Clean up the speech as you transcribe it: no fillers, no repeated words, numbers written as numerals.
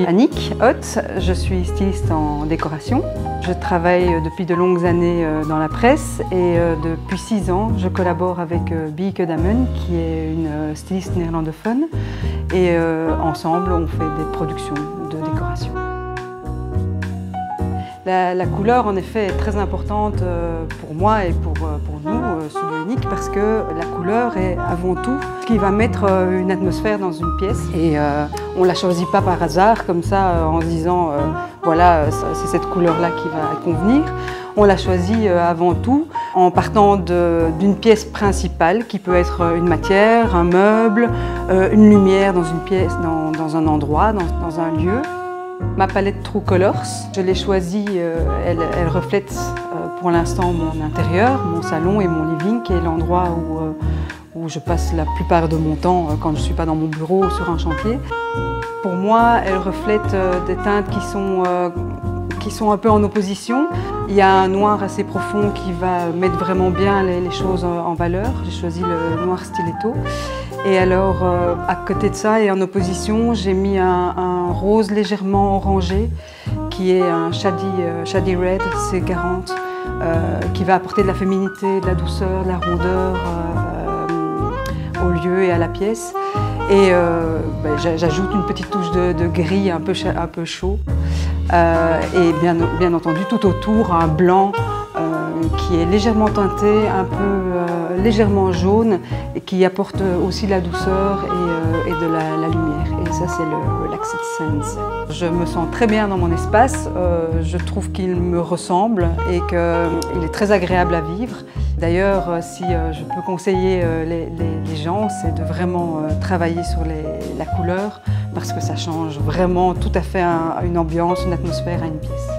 suis Annick Hoth, je suis styliste en décoration. Je travaille depuis de longues années dans la presse et depuis 6 ans, je collabore avec Bieke Damen, qui est une styliste néerlandophone. Et ensemble, on fait des productions de décoration. La couleur, en effet, est très importante pour moi et pour nous, Studio Unique, parce que la couleur est avant tout ce qui va mettre une atmosphère dans une pièce. Et on ne la choisit pas par hasard, comme ça, en se disant voilà, c'est cette couleur-là qui va convenir. On la choisit avant tout en partant d'une pièce principale, qui peut être une matière, un meuble, une lumière dans une pièce, dans un endroit, dans un lieu. Ma palette True Colors, je l'ai choisie, elle reflète pour l'instant mon intérieur, mon salon et mon living, qui est l'endroit où je passe la plupart de mon temps quand je ne suis pas dans mon bureau ou sur un chantier. Pour moi, elle reflète des teintes qui sont un peu en opposition. Il y a un noir assez profond qui va mettre vraiment bien les choses en valeur. J'ai choisi le noir stiletto. Et alors, à côté de ça et en opposition, j'ai mis un rose légèrement orangé qui est un Shady Red C40 qui va apporter de la féminité, de la douceur, de la rondeur au lieu et à la pièce. Et j'ajoute une petite touche de gris un peu chaud. Et bien entendu, tout autour, un blanc qui est légèrement teinté, un peu légèrement jaune et qui apporte aussi la douceur et de la lumière. Et ça, c'est le Relaxed Sense. Je me sens très bien dans mon espace. Je trouve qu'il me ressemble et qu'il est très agréable à vivre. D'ailleurs, si je peux conseiller les gens, c'est de vraiment travailler sur la couleur parce que ça change vraiment tout à fait une ambiance, une atmosphère à une pièce.